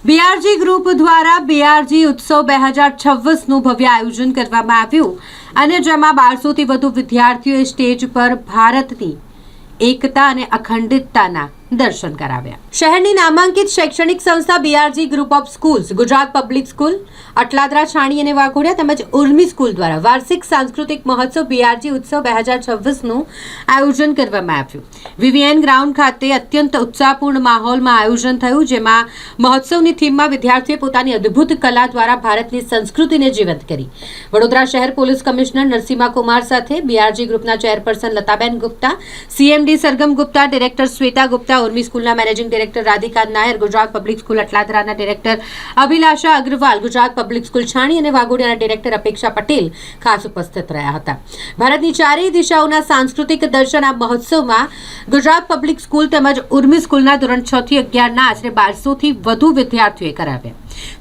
BRG group દ્વારા BRG ઉત્સવ 2026નું ભવ્ય આયોજન કરવામાં આવ્યું અને જેમાં 1200થી વધુ વિદ્યાર્થીઓએ સ્ટેજ પર ભારતની એકતા અને અખંડિતતાના દર્શન કરાવ્યા। શહેરની નામાંકિત શૈક્ષણિક સંસ્થા BRG group of schools, Gujarat Public School, Atladara, Chhani અને વાઘોડિયા તેમજ ઉર્મી સ્કૂલ દ્વારા વાર્ષિક સાંસ્કૃતિક મહોત્સવ બીઆરજી ઉત્સવ 2026નું આયોજન કરવામાં આવ્યું। વીવીએન ગ્રાઉન્ડ ખાતે અત્યંત ઉત્સાહપૂર્ણ માહોલમાં આયોજન થયું, જેમાં મહોત્સવની થીમમાં વિદ્યાર્થીઓએ પોતાની અદ્ભુત કલા દ્વારા ભારતની સંસ્કૃતિને જીવંત કરી। વડોદરા શહેર પોલીસ કમિશનર નરસિમ્હા કુમાર સાથે બીઆરજી ગ્રુપના chairperson Lataben Gupta, CMD Sargam Gupta, director Shweta Gupta, Urmi સ્કૂલના managing director Radhika Nair, Gujarat Public School અટલાદરાના director Abhilasha Agrawal, Gujarat Public School Chhani અને વાઘોડિયાના ડિરેક્ટર અપેક્ષા પટેલ ખાસ ઉપસ્થિત રહ્યા હતા। ભારતની ચારેય દિશાઓના સાંસ્કૃતિક દર્શન આ મહોત્સવમાં ગુજરાત પબ્લિક સ્કૂલ તેમજ ઉર્મી સ્કૂલના ધોરણ 6 થી 11ના આશરે 1200થી વધુ વિદ્યાર્થીઓએ કરાવ્યા।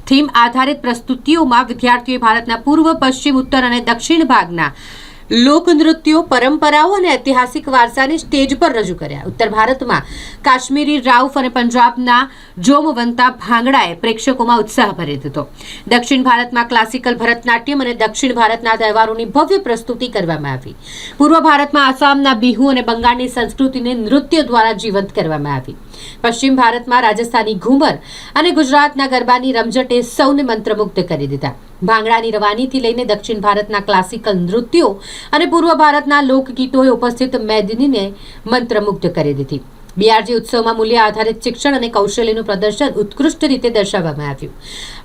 થીમ આધારિત પ્રસ્તુતિઓમાં વિદ્યાર્થીઓએ ભારતના પૂર્વ, પશ્ચિમ, ઉત્તર અને દક્ષિણ ભાગના લોકનૃત્યો, પરંપરાઓ અને ઐતિહાસિક વારસાને સ્ટેજ પર રજૂ કર્યા। ઉત્તર ભારતમાં કાશ્મીરી રાઉફ અને પંજાબના જોમવંતા ભાંગડાએ પ્રેક્ષકોમાં ઉત્સાહ ભરી દીધો। દક્ષિણ ભારતમાં ક્લાસિકલ ભરતનાટ્યમ અને દક્ષિણ ભારતના તહેવારોની ભવ્ય પ્રસ્તુતિ કરવામાં આવી। પૂર્વ ભારતમાં આસામના બિહુ અને બંગાળની સંસ્કૃતિને નૃત્ય દ્વારા જીવંત કરવામાં આવી। પશ્ચિમ ભારતમાં રાજસ્થાની ઘુમર અને ગુજરાતના ગરબાની રમઝટે સૌને મંત્રમુગ્ધ કરી દીધા। ભાંગડાની રવાનીથી લઈને દક્ષિણ ભારતના ક્લાસિકલ નૃત્યો અને પૂર્વ ભારતના લોકગીતોએ ઉપસ્થિત મેદનીને મંત્રમુગ્ધ કરી દીધી। બીઆરજી ઉત્સવમાં મૂલ્ય આધારિત શિક્ષણ અને કૌશલ્યનું પ્રદર્શન ઉત્કૃષ્ટ રીતે દર્શાવવામાં આવ્યું।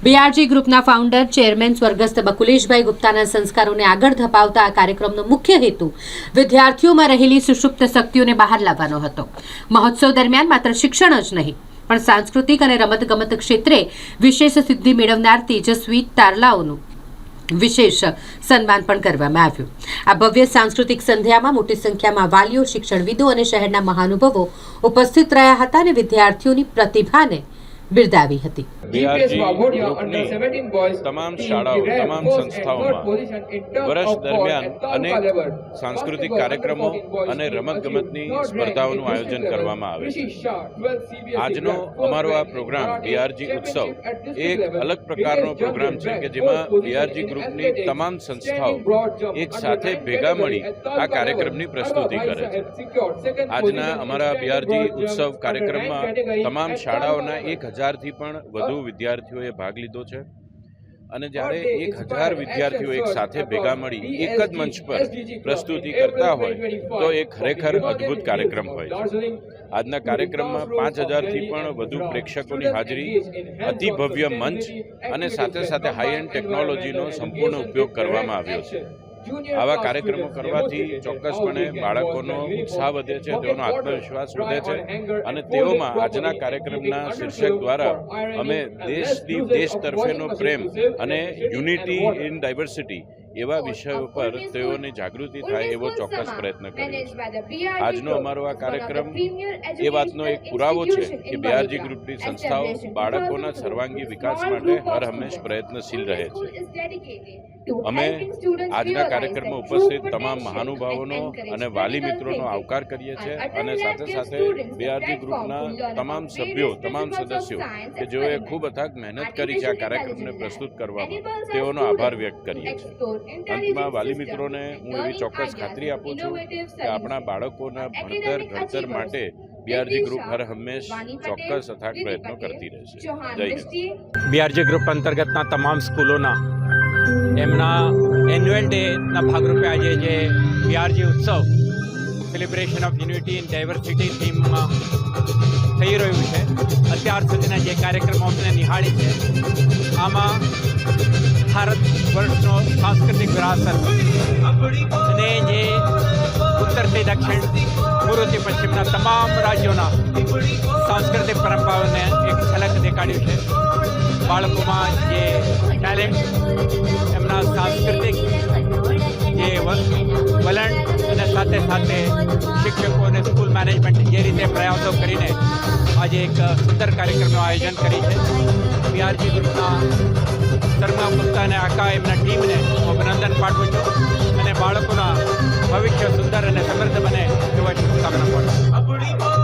બીઆરજી ગ્રુપના ફાઉન્ડર, ચેરમેન સ્વર્ગસ્થ બકુલેશભાઈ ગુપ્તાના સંસ્કારોને આગળ ધપાવતા આ કાર્યક્રમનો મુખ્ય હેતુ વિદ્યાર્થીઓમાં રહેલી સુષુપ્ત શક્તિઓને બહાર લાવવાનો હતો। મહોત્સવ દરમિયાન માત્ર શિક્ષણ જ નહીં પણ સાંસ્કૃતિક અને રમતગમત ક્ષેત્રે વિશેષ સિદ્ધિ મેળવનાર તેજસ્વી તારલાઓનું વિશેષ સન્માન પણ કરવામાં આવ્યું। આ ભવ્ય સાંસ્કૃતિક સંધ્યામાં મોટી સંખ્યામાં વાલીઓ, શિક્ષણવિદો અને શહેરના મહાનુભાવો ઉપસ્થિત રહ્યા હતા અને વિદ્યાર્થીઓની પ્રતિભાને બિરદાવી હતી। તમામ શાળાઓ, તમામ સંસ્થાઓમાં વર્ષ દરમિયાન અનેક સાંસ્કૃતિક કાર્યક્રમો અને રમતગમતની સ્પર્ધાઓનું આયોજન કરવામાં આવે છે। આજનો અમારો આ પ્રોગ્રામ બીઆરજી ઉત્સવ એક અલગ પ્રકારનો પ્રોગ્રામ છે કે જેમાં બીઆરજી ગ્રુપની તમામ સંસ્થાઓ એક સાથે ભેગા મળી આ કાર્યક્રમની પ્રસ્તુતિ કરે છે। આજના અમારા બીઆરજી ઉત્સવ કાર્યક્રમમાં તમામ શાળાઓના 1000થી પણ વધુ વિદ્યાર્થીઓએ ભાગ લીધો છે અને જ્યારે 1000 વિદ્યાર્થીઓ એક સાથે ભેગા મળી એક જ મંચ પર પ્રસ્તુતિ કરતા હોય તો એ ખરેખર અદ્ભુત કાર્યક્રમ હોય છે। આજના કાર્યક્રમમાં 5000થી પણ વધુ પ્રેક્ષકોની હાજરી, અતિ ભવ્ય મંચ અને સાથે સાથે હાઈ એન્ડ ટેકનોલોજીનો સંપૂર્ણ ઉપયોગ કરવામાં આવ્યો છે। આવા કાર્યક્રમો કરવાથી ચોક્કસપણે બાળકોનો ઉત્સાહ વધે છે, તેઓનો આત્મવિશ્વાસ વધે છે અને તેઓમાં આજના કાર્યક્રમના શીર્ષક દ્વારા અમે દેશ તરફેનો પ્રેમ અને યુનિટી ઇન ડાયવર્સિટી એવા વિષયો પર તેઓની જાગૃતિ થાય એવો ચોક્કસ પ્રયત્ન કર્યો છે। આજનો અમારો આ કાર્યક્રમ એ વાતનો એક પુરાવો છે કે બીઆરજી ગ્રુપની સંસ્થાઓ બાળકોના સર્વાંગી વિકાસ માટે હર હંમેશ પ્રયત્નશીલ રહે છે। અમે આજના કાર્યક્રમમાં ઉપસ્થિત તમામ મહાનુભાવોનો અને વાલી મિત્રોનો આવકાર કરીએ છીએ અને સાથે સાથે બીઆરજી ગ્રુપના તમામ સભ્યો, તમામ સદસ્યો કે જેઓએ ખૂબ અથાગ મહેનત કરી છે આ કાર્યક્રમને પ્રસ્તુત કરવામાં, તેઓનો આભાર વ્યક્ત કરીએ છીએ। અંતમાં વાલી મિત્રોને હું એવી ચોક્કસ ખાતરી આપું છું કે આપણા બાળકોના ભણતર, ઘડતર માટે બીઆરજી ગ્રુપ હર હંમેશ ચોક્કસ અથાગ પ્રયત્નો કરતી રહેશે। જય હિન્દ। બીઆરજી ગ્રુપ અંતર્ગતના તમામ સ્કૂલોના એમના એન્યુઅલ ડેના ભાગરૂપે આજે જે બીઆરજી ઉત્સવ celebration of unity in diversity થીમમાં થઈ રહ્યું છે, અત્યાર સુધીના જે કાર્યક્રમો અમને નિહાળી છે આમાં ભારત વર્ષનો સાંસ્કૃતિક વિરાસત અને જે ઉત્તરથી દક્ષિણ, પૂર્વથી પશ્ચિમના તમામ રાજ્યોના સાંસ્કૃતિક પરંપરાઓને એક ઝલક દેખાડ્યું છે। બાળકોમાં જે ટેલેન્ટ, એમના સાંસ્કૃતિક જે વલણ અને સાથે સાથે શિક્ષકો અને સ્કૂલ મેનેજમેન્ટ જે રીતે પ્રયાસો કરીને આજે એક સુંદર કાર્યક્રમનું આયોજન કરી છે। બીઆરજી ગ્રુપના સરગમ ગુપ્તા અને આખા એમના ટીમને હું અભિનંદન પાઠવું છું અને બાળકોના ભવિષ્ય સુંદર અને સમૃદ્ધ બને એવા શુભકામના પાઠવું છું।